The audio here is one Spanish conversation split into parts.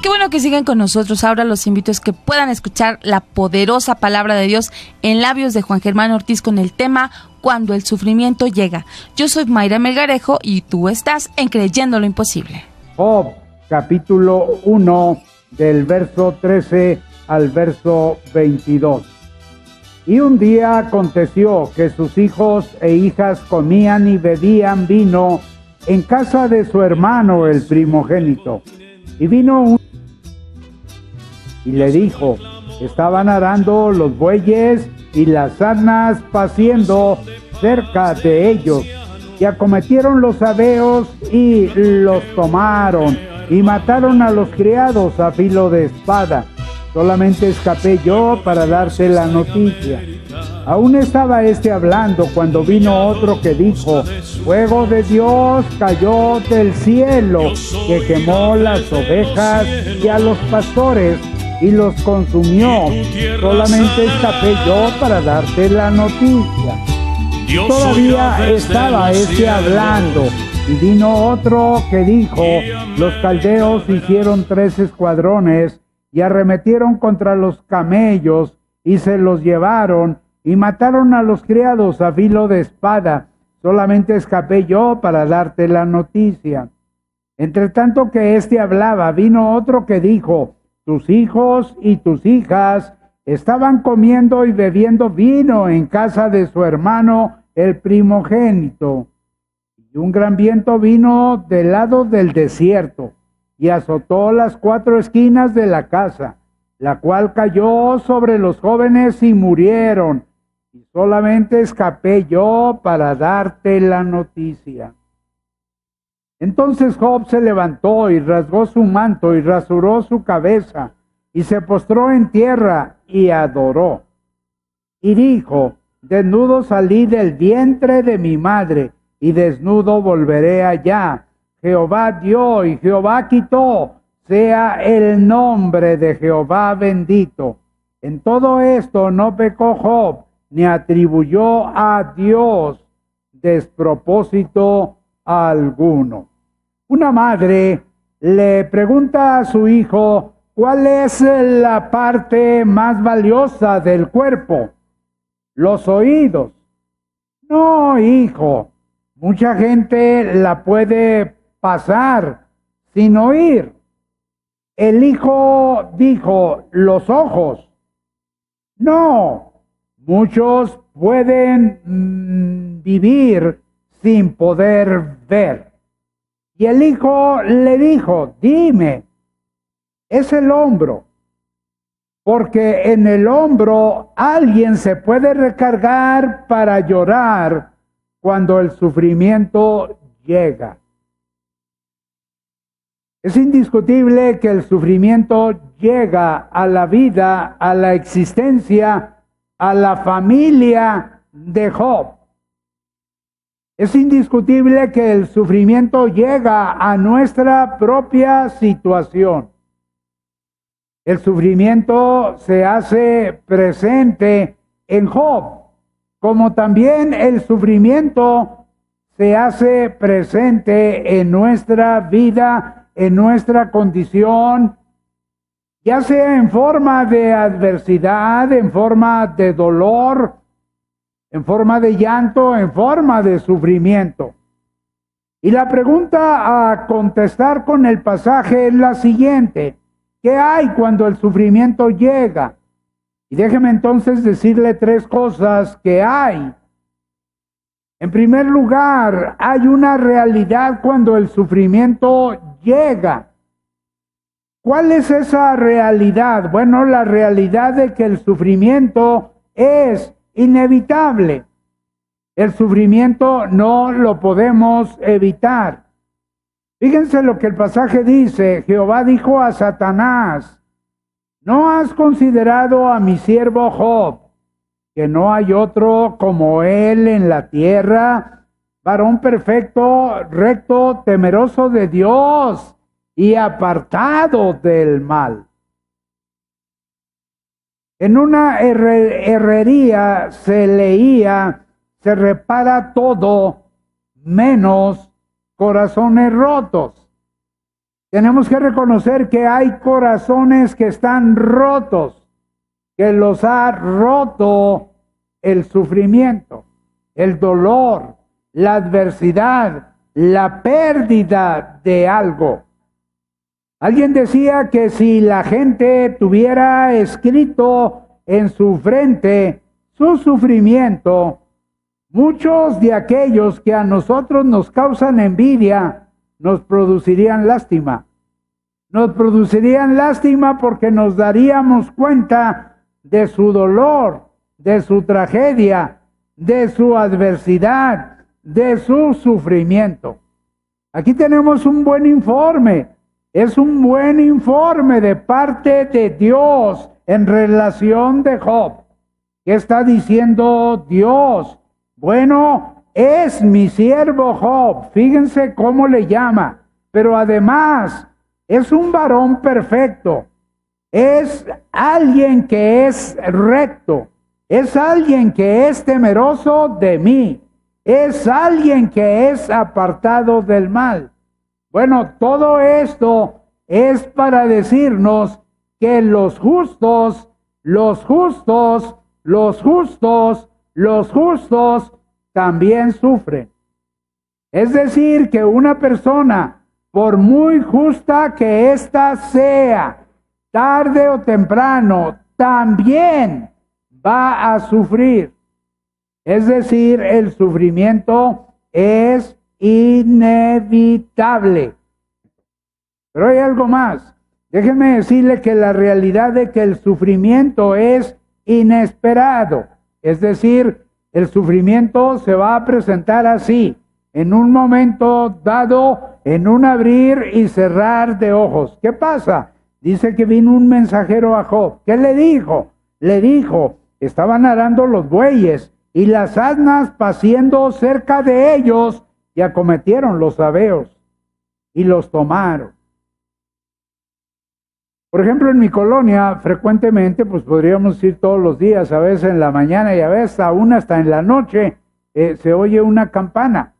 Qué bueno que sigan con nosotros. Ahora los invito a que puedan escuchar la poderosa palabra de Dios en labios de Juan Germán Ortiz con el tema Cuando el sufrimiento llega. Yo soy Mayra Melgarejo y tú estás en Creyendo lo Imposible. Job, capítulo 1, del verso 13 al verso 22. Y un día aconteció que sus hijos e hijas comían y bebían vino en casa de su hermano el primogénito. Y vino y le dijo: estaban arando los bueyes y las asnas paciendo cerca de ellos, y acometieron los sabeos y los tomaron, y mataron a los criados a filo de espada. Solamente escapé yo para darte la noticia. Aún estaba hablando cuando vino otro que dijo: fuego de Dios cayó del cielo, que quemó las ovejas y a los pastores y los consumió. Solamente escapé yo para darte la noticia. Todavía estaba hablando, y vino otro que dijo: los caldeos hicieron 3 escuadrones y arremetieron contra los camellos y se los llevaron y mataron a los criados a filo de espada. Solamente escapé yo para darte la noticia. Entre tanto que hablaba, vino otro que dijo: tus hijos y tus hijas estaban comiendo y bebiendo vino en casa de su hermano el primogénito. Y un gran viento vino del lado del desierto y azotó las 4 esquinas de la casa, la cual cayó sobre los jóvenes y murieron. Y solamente escapé yo para darte la noticia. Entonces Job se levantó y rasgó su manto y rasuró su cabeza y se postró en tierra y adoró. Y dijo: desnudo salí del vientre de mi madre y desnudo volveré allá. Jehová dio y Jehová quitó, sea el nombre de Jehová bendito. En todo esto no pecó Job, ni atribuyó a Dios despropósito alguno. Una madre le pregunta a su hijo: ¿cuál es la parte más valiosa del cuerpo? Los oídos. No, hijo, mucha gente la puede pasar sin oír. El hijo dijo: los ojos. No, muchos pueden vivir sin poder ver. Y el hijo le dijo: dime. Es el hombro, porque en el hombro alguien se puede recargar para llorar cuando el sufrimiento llega. Es indiscutible que el sufrimiento llega a la vida, a la existencia, a la familia de Job. Es indiscutible que el sufrimiento llega a nuestra propia situación. El sufrimiento se hace presente en Job, como también el sufrimiento se hace presente en nuestra vida, en nuestra condición, ya sea en forma de adversidad, en forma de dolor, en forma de llanto, en forma de sufrimiento. Y la pregunta a contestar con el pasaje es la siguiente: ¿qué hay cuando el sufrimiento llega? Y déjeme entonces decirle 3 cosas que hay. En primer lugar, hay una realidad cuando el sufrimiento llega. ¿Cuál es esa realidad? Bueno, la realidad de que el sufrimiento es inevitable. El sufrimiento no lo podemos evitar. Fíjense lo que el pasaje dice. Jehová dijo a Satanás: ¿no has considerado a mi siervo Job, que no hay otro como él en la tierra, varón perfecto, recto, temeroso de Dios y apartado del mal? En una herrería se leía: se repara todo menos corazones rotos. Tenemos que reconocer que hay corazones que están rotos, que los ha roto el sufrimiento, el dolor, la adversidad, la pérdida de algo. Alguien decía que si la gente tuviera escrito en su frente su sufrimiento, muchos de aquellos que a nosotros nos causan envidia nos producirían lástima. Nos producirían lástima porque nos daríamos cuenta de su dolor, de su tragedia, de su adversidad, de su sufrimiento. Aquí tenemos un buen informe. Es un buen informe de parte de Dios en relación de Job. ¿Qué está diciendo Dios? Bueno, es mi siervo Job. Fíjense cómo le llama. Pero además, es un varón perfecto. Es alguien que es recto. Es alguien que es temeroso de mí. Es alguien que es apartado del mal. Bueno, todo esto es para decirnos que los justos también sufren. Es decir, que una persona, por muy justa que ésta sea, tarde o temprano, también va a sufrir. Es decir, el sufrimiento es inevitable. Pero hay algo más. Déjenme decirle que la realidad de que el sufrimiento es inesperado. Es decir, el sufrimiento se va a presentar así, en un momento dado, en un abrir y cerrar de ojos. ¿Qué pasa? Dice que vino un mensajero a Job. ¿Qué le dijo? Le dijo, estaban arando los bueyes y las asnas paciendo cerca de ellos y acometieron los sabeos y los tomaron. Por ejemplo, en mi colonia, frecuentemente, pues podríamos ir todos los días, a veces en la mañana y a veces aún hasta en la noche, se oye una campana.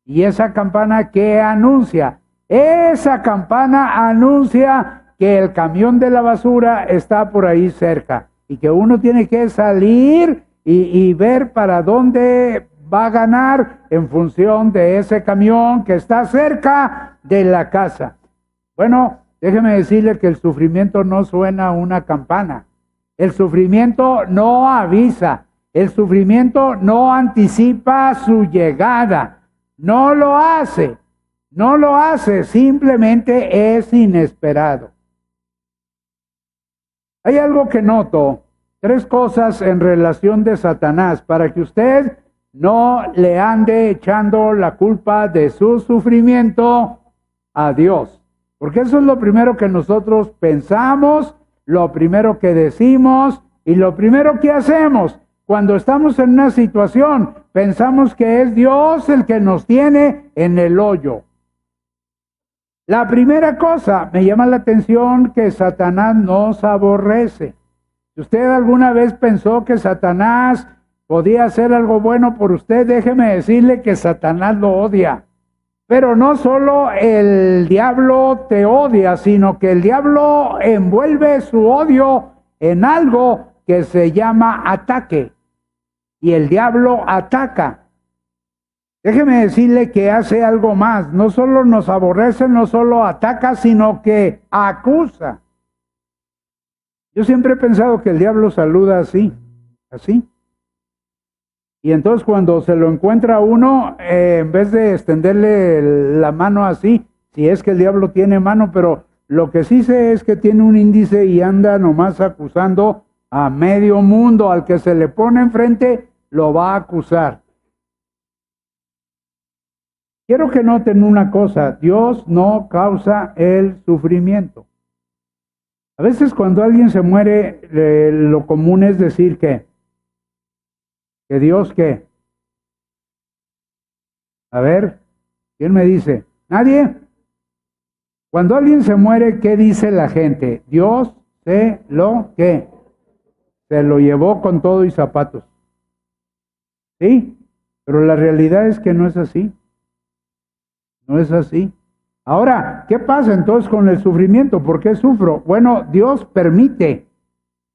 ¿Y esa campana qué anuncia? Esa campana anuncia que el camión de la basura está por ahí cerca y que uno tiene que salir y ver para dónde va a ganar en función de ese camión que está cerca de la casa. Bueno, déjeme decirle que el sufrimiento no suena una campana. El sufrimiento no avisa. El sufrimiento no anticipa su llegada. No lo hace. No lo hace. Simplemente es inesperado. Hay algo que noto. 3 cosas en relación de Satanás para que usted no le ande echando la culpa de su sufrimiento a Dios. Porque eso es lo primero que nosotros pensamos, lo primero que decimos y lo primero que hacemos. Cuando estamos en una situación, pensamos que es Dios el que nos tiene en el hoyo. La primera cosa, me llama la atención que Satanás nos aborrece. Si usted alguna vez pensó que Satanás podía hacer algo bueno por usted, déjeme decirle que Satanás lo odia. Pero no solo el diablo te odia, sino que el diablo envuelve su odio en algo que se llama ataque. Y el diablo ataca. Déjeme decirle que hace algo más. No solo nos aborrece, no solo ataca, sino que acusa. Yo siempre he pensado que el diablo saluda así. Y entonces cuando se lo encuentra a uno, en vez de extenderle la mano así, si es que el diablo tiene mano, pero lo que sí sé es que tiene un índice y anda nomás acusando a medio mundo. Al que se le pone enfrente, lo va a acusar. Quiero que noten una cosa, Dios no causa el sufrimiento. A veces cuando alguien se muere, lo común es decir que Dios qué. A ver, ¿quién me dice? ¿Nadie? Cuando alguien se muere, ¿qué dice la gente? Dios se lo ¿qué? Se lo llevó con todo y zapatos. ¿Sí? Pero la realidad es que no es así. No es así. Ahora, ¿qué pasa entonces con el sufrimiento? ¿Por qué sufro? Bueno, Dios permite.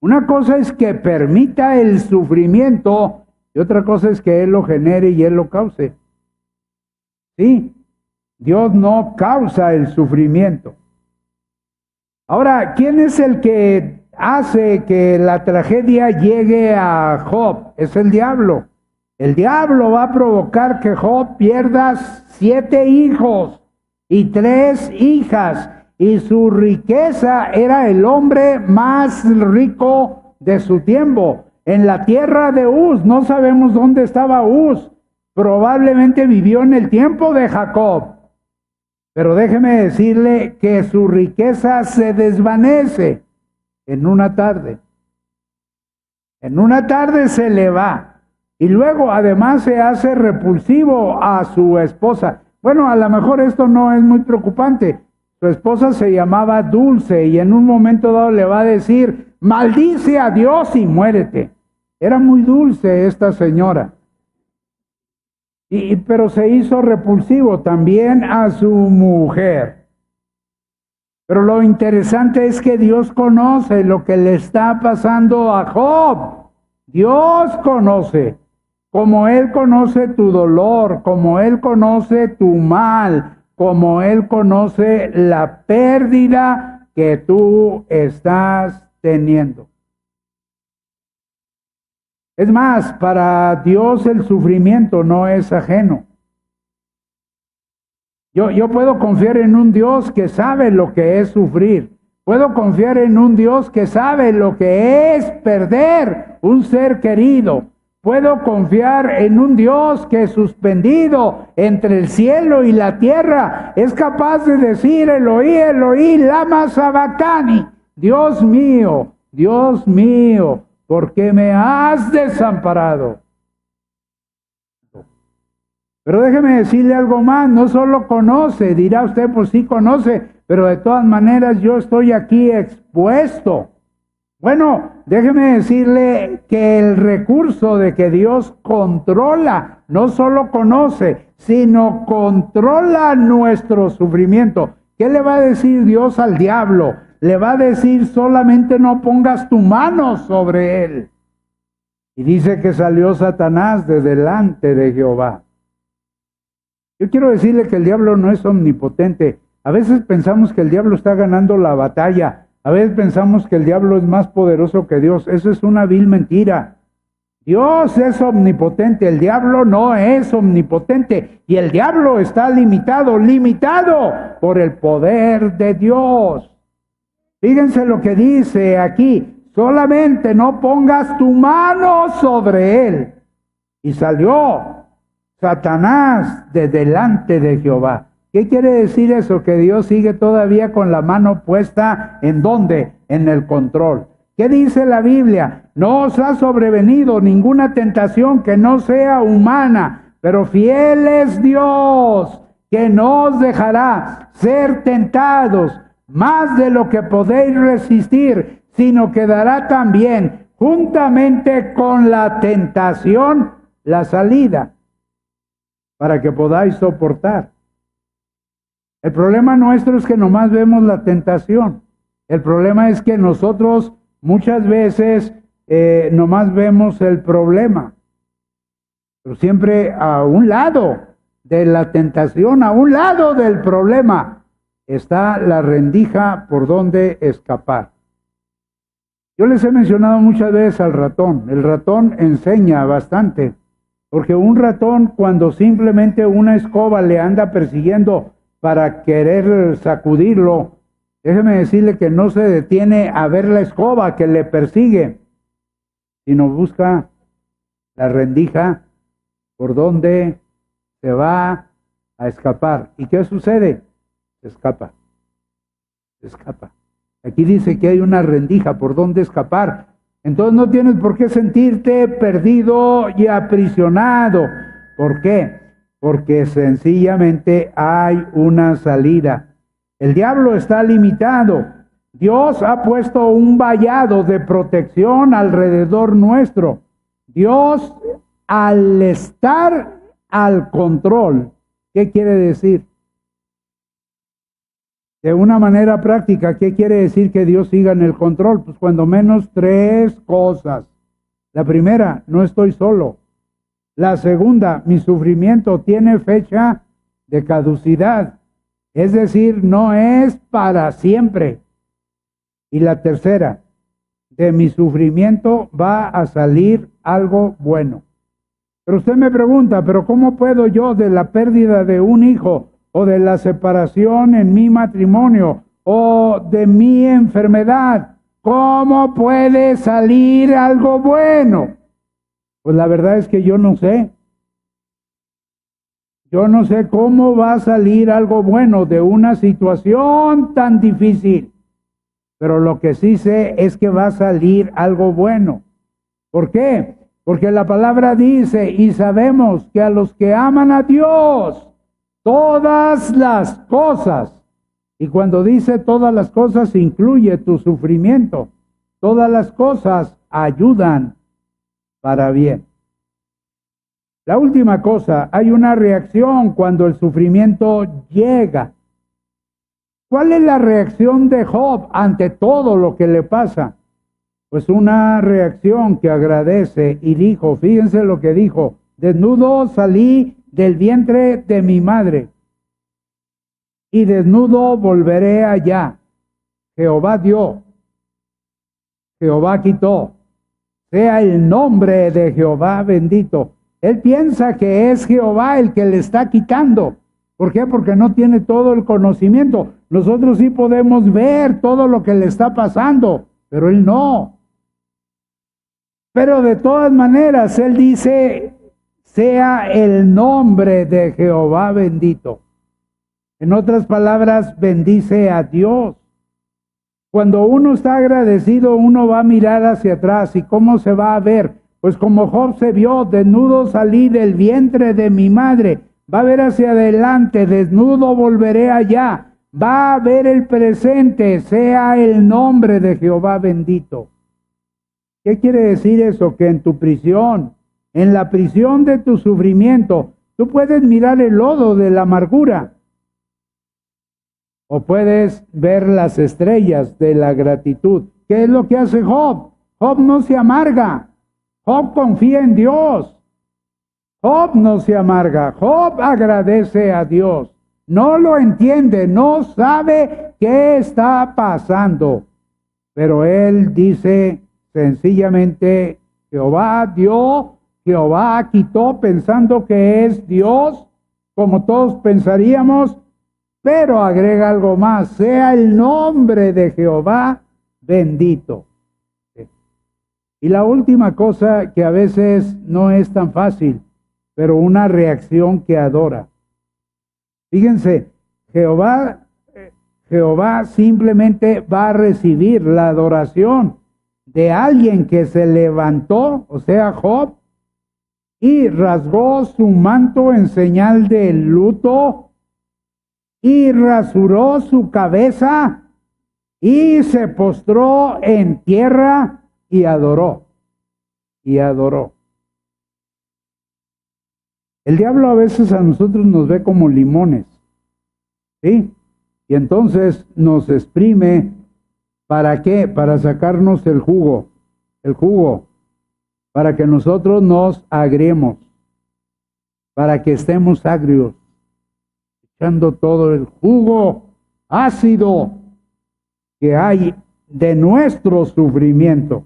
Una cosa es que permita el sufrimiento y otra cosa es que Él lo genere y Él lo cause. Sí, Dios no causa el sufrimiento. Ahora, ¿quién es el que hace que la tragedia llegue a Job? Es el diablo. El diablo va a provocar que Job pierda 7 hijos y 3 hijas. Y su riqueza era el hombre más rico de su tiempo. En la tierra de Uz, no sabemos dónde estaba Uz. Probablemente vivió en el tiempo de Jacob. Pero déjeme decirle que su riqueza se desvanece en una tarde. En una tarde se le va. Y luego además se hace repulsivo a su esposa. Bueno, a lo mejor esto no es muy preocupante. Su esposa se llamaba Dulce y en un momento dado le va a decir, maldice a Dios y muérete. Era muy dulce esta señora. Pero se hizo repulsivo también a su mujer. Pero lo interesante es que Dios conoce lo que le está pasando a Job. Dios conoce. Como Él conoce tu dolor, como Él conoce tu mal, como Él conoce la pérdida que tú estás teniendo. Es más, para Dios el sufrimiento no es ajeno. Yo puedo confiar en un Dios que sabe lo que es sufrir. Puedo confiar en un Dios que sabe lo que es perder un ser querido. Puedo confiar en un Dios que suspendido entre el cielo y la tierra es capaz de decir Eloí, Eloí, lama sabactani. Dios mío, ¿por qué me has desamparado? Pero déjeme decirle algo más, no solo conoce, dirá usted, pues sí conoce, pero de todas maneras yo estoy aquí expuesto. Bueno, déjeme decirle que el recurso de que Dios controla, no solo conoce, sino controla nuestro sufrimiento. ¿Qué le va a decir Dios al diablo? Le va a decir solamente no pongas tu mano sobre él. Y dice que salió Satanás de delante de Jehová. Yo quiero decirle que el diablo no es omnipotente. A veces pensamos que el diablo está ganando la batalla. A veces pensamos que el diablo es más poderoso que Dios. Eso es una vil mentira. Dios es omnipotente, el diablo no es omnipotente. Y el diablo está limitado por el poder de Dios. Fíjense lo que dice aquí. Solamente no pongas tu mano sobre él. Y salió Satanás de delante de Jehová. ¿Qué quiere decir eso? Que Dios sigue todavía con la mano puesta ¿en dónde? En el control. ¿Qué dice la Biblia? No os ha sobrevenido ninguna tentación que no sea humana, pero fiel es Dios, que no os dejará ser tentados más de lo que podéis resistir, sino que dará también, juntamente con la tentación, la salida, para que podáis soportar. El problema nuestro es que nomás vemos la tentación. El problema es que nosotros muchas veces nomás vemos el problema. Pero siempre a un lado de la tentación, a un lado del problema, está la rendija por donde escapar. Yo les he mencionado muchas veces al ratón. El ratón enseña bastante. Porque un ratón, cuando simplemente una escoba le anda persiguiendo para querer sacudirlo, déjeme decirle que no se detiene a ver la escoba que le persigue, sino busca la rendija por donde se va a escapar. ¿Y qué sucede? Se escapa. Aquí dice que hay una rendija por donde escapar. Entonces no tienes por qué sentirte perdido y aprisionado. ¿Por qué? Porque sencillamente hay una salida. El diablo está limitado. Dios ha puesto un vallado de protección alrededor nuestro. Dios, al estar al control, ¿qué quiere decir? De una manera práctica, ¿qué quiere decir que Dios siga en el control? Pues cuando menos tres cosas. La primera, no estoy solo. La segunda, mi sufrimiento tiene fecha de caducidad. Es decir, no es para siempre. Y la tercera, de mi sufrimiento va a salir algo bueno. Pero usted me pregunta, ¿pero cómo puedo yo de la pérdida de un hijo o de la separación en mi matrimonio o de mi enfermedad, cómo puede salir algo bueno? Pues la verdad es que yo no sé. Yo no sé cómo va a salir algo bueno de una situación tan difícil. Pero lo que sí sé es que va a salir algo bueno. ¿Por qué? Porque la palabra dice, y sabemos que a los que aman a Dios, todas las cosas, y cuando dice todas las cosas incluye tu sufrimiento, todas las cosas ayudan para bien. La última cosa, hay una reacción cuando el sufrimiento llega. ¿Cuál es la reacción de Job ante todo lo que le pasa? Pues una reacción que agradece y dijo, fíjense lo que dijo, desnudo salí del vientre de mi madre y desnudo volveré allá. Jehová dio, Jehová quitó, sea el nombre de Jehová bendito. Él piensa que es Jehová el que le está quitando. ¿Por qué? Porque no tiene todo el conocimiento. Nosotros sí podemos ver todo lo que le está pasando, pero él no. Pero de todas maneras, él dice, sea el nombre de Jehová bendito. En otras palabras, bendice a Dios. Cuando uno está agradecido, uno va a mirar hacia atrás. ¿Y cómo se va a ver? Pues como Job se vio, desnudo salí del vientre de mi madre. Va a ver hacia adelante, desnudo volveré allá. Va a ver el presente, sea el nombre de Jehová bendito. ¿Qué quiere decir eso? Que en tu prisión, en la prisión de tu sufrimiento, tú puedes mirar el lodo de la amargura. O puedes ver las estrellas de la gratitud. ¿Qué es lo que hace Job? Job no se amarga. Job confía en Dios. Job no se amarga. Job agradece a Dios. No lo entiende, no sabe qué está pasando. Pero él dice sencillamente, Jehová dio, Jehová quitó, pensando que es Dios, como todos pensaríamos, pero agrega algo más, sea el nombre de Jehová bendito. Y la última cosa que a veces no es tan fácil, pero una reacción que adora. Fíjense, Jehová simplemente va a recibir la adoración de alguien que se levantó, o sea, Job, y rasgó su manto en señal de luto, y rasuró su cabeza, y se postró en tierra, y adoró, y adoró. El diablo a veces a nosotros nos ve como limones, ¿sí? Y entonces nos exprime, ¿para qué? Para sacarnos el jugo, para que nosotros nos agriemos, para que estemos agrios, echando todo el jugo ácido que hay de nuestro sufrimiento.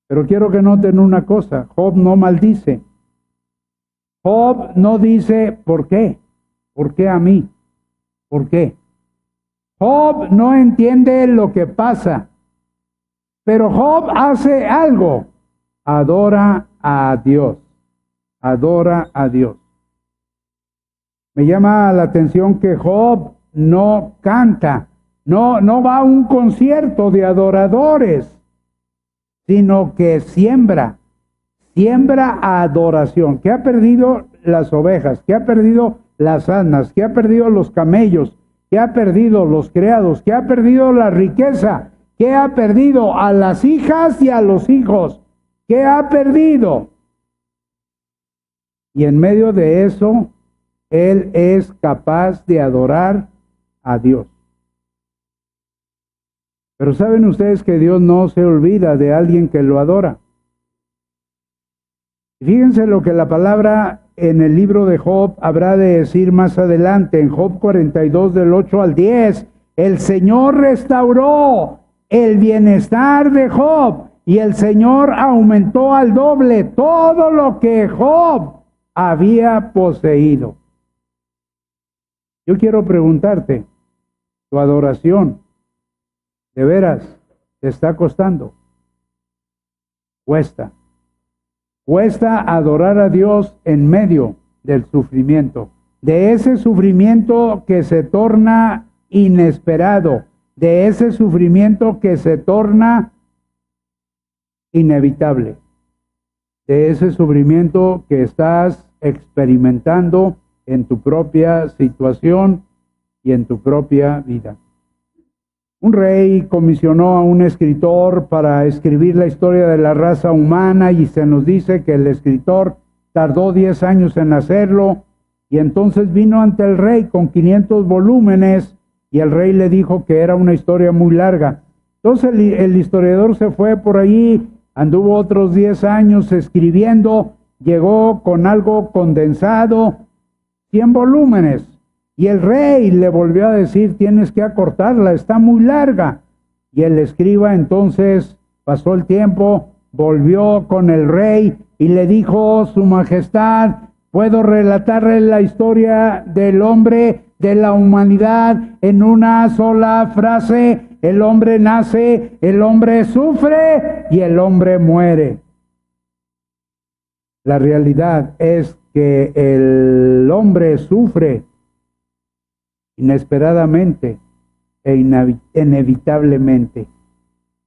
Pero quiero que noten una cosa, Job no maldice. Job no dice, ¿por qué? ¿Por qué a mí? ¿Por qué? Job no entiende lo que pasa, pero Job hace algo. Adora a Dios. Adora a Dios. Me llama la atención que Job no canta, no va a un concierto de adoradores, sino que siembra adoración. ¿Qué ha perdido las ovejas? ¿Qué ha perdido las asnas? ¿Qué ha perdido los camellos? ¿Qué ha perdido los criados? ¿Qué ha perdido la riqueza? ¿Qué ha perdido a las hijas y a los hijos? ¿Qué ha perdido? Y en medio de eso, él es capaz de adorar a Dios. Pero saben ustedes que Dios no se olvida de alguien que lo adora. Y fíjense lo que la palabra en el libro de Job habrá de decir más adelante, en Job 42 del 8 al 10. El Señor restauró el bienestar de Job y el Señor aumentó al doble todo lo que Job había poseído. Yo quiero preguntarte, tu adoración, ¿de veras te está costando? Cuesta. Cuesta adorar a Dios en medio del sufrimiento, de ese sufrimiento que se torna inesperado, de ese sufrimiento que se torna inevitable, de ese sufrimiento que estás experimentando en tu propia situación y en tu propia vida. Un rey comisionó a un escritor para escribir la historia de la raza humana y se nos dice que el escritor tardó 10 años en hacerlo y entonces vino ante el rey con 500 volúmenes y el rey le dijo que era una historia muy larga. Entonces el historiador se fue por allí, anduvo otros 10 años escribiendo, llegó con algo condensado, 100 volúmenes. Y el rey le volvió a decir, tienes que acortarla, está muy larga. Y el escriba entonces pasó el tiempo, volvió con el rey y le dijo, su majestad, puedo relatarle la historia del hombre, de la humanidad, en una sola frase. El hombre nace, el hombre sufre y el hombre muere. La realidad es que el hombre sufre inesperadamente e inevitablemente.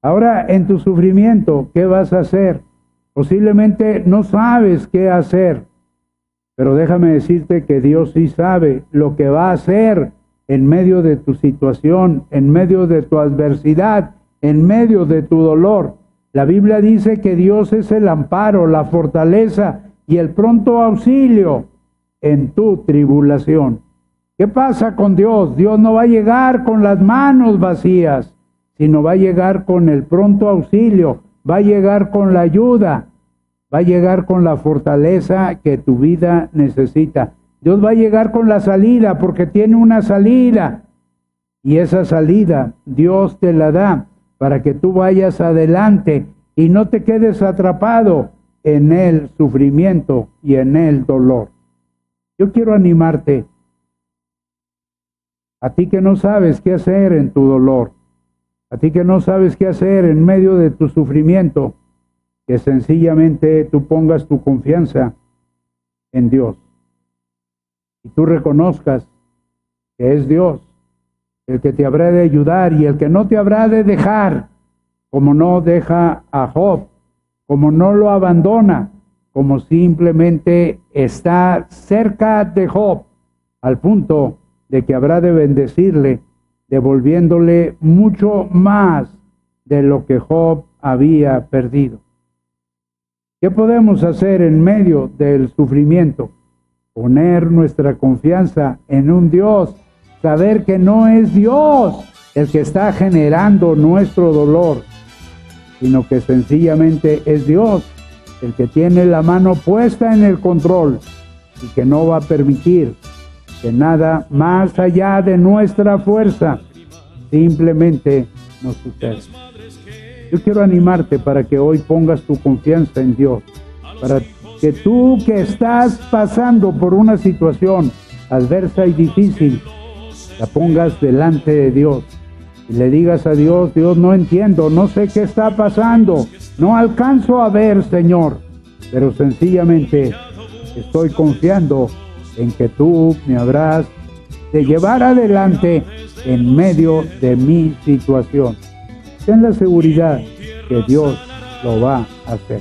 Ahora, en tu sufrimiento, ¿qué vas a hacer? Posiblemente no sabes qué hacer, pero déjame decirte que Dios sí sabe lo que va a hacer en medio de tu situación, en medio de tu adversidad, en medio de tu dolor. La Biblia dice que Dios es el amparo, la fortaleza y el pronto auxilio en tu tribulación. ¿Qué pasa con Dios? Dios no va a llegar con las manos vacías, sino va a llegar con el pronto auxilio, va a llegar con la ayuda, va a llegar con la fortaleza que tu vida necesita. Dios va a llegar con la salida, porque tiene una salida, y esa salida Dios te la da para que tú vayas adelante y no te quedes atrapado en el sufrimiento y en el dolor. Yo quiero animarte, a ti que no sabes qué hacer en tu dolor, a ti que no sabes qué hacer en medio de tu sufrimiento, que sencillamente tú pongas tu confianza en Dios. Y tú reconozcas que es Dios el que te habrá de ayudar y el que no te habrá de dejar, como no deja a Job, como no lo abandona, como simplemente está cerca de Job, al punto de que habrá de bendecirle, devolviéndole mucho más de lo que Job había perdido. ¿Qué podemos hacer en medio del sufrimiento? Poner nuestra confianza en un Dios, saber que no es Dios el que está generando nuestro dolor, sino que sencillamente es Dios el que tiene la mano puesta en el control y que no va a permitir que nada más allá de nuestra fuerza simplemente nos suceda. Yo quiero animarte para que hoy pongas tu confianza en Dios, para que tú que estás pasando por una situación adversa y difícil, la pongas delante de Dios y le digas a Dios, Dios, no entiendo, no sé qué está pasando, no alcanzo a ver, Señor, pero sencillamente estoy confiando en que tú me habrás de llevar adelante en medio de mi situación. Ten la seguridad que Dios lo va a hacer.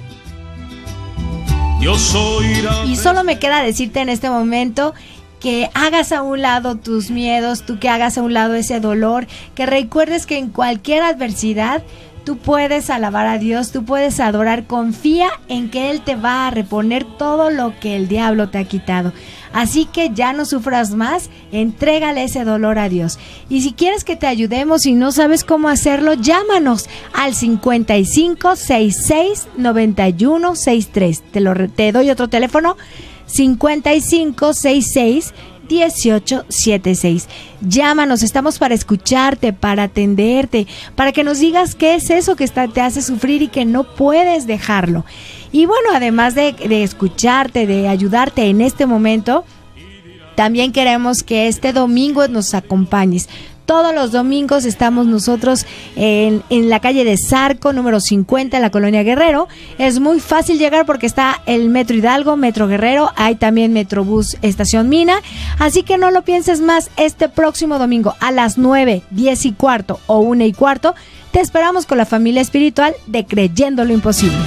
Y solo me queda decirte en este momento que hagas a un lado tus miedos, tú que hagas a un lado ese dolor, que recuerdes que en cualquier adversidad Tú puedes alabar a Dios, tú puedes adorar, confía en que Él te va a reponer todo lo que el diablo te ha quitado. Así que ya no sufras más, entrégale ese dolor a Dios. Y si quieres que te ayudemos y no sabes cómo hacerlo, llámanos al 55 66 91 63. Te doy otro teléfono, 55 66 1876. Llámanos, estamos para escucharte, para atenderte, para que nos digas qué es eso que te hace sufrir y que no puedes dejarlo. Y bueno, además de escucharte, de ayudarte en este momento, también queremos que este domingo nos acompañes. Todos los domingos estamos nosotros en la calle de Zarco, número 50, en la Colonia Guerrero. Es muy fácil llegar porque está el Metro Hidalgo, Metro Guerrero, hay también Metrobús Estación Mina. Así que no lo pienses más, este próximo domingo a las 9, 10 y cuarto o 1 y cuarto, te esperamos con la familia espiritual de Creyendo lo Imposible.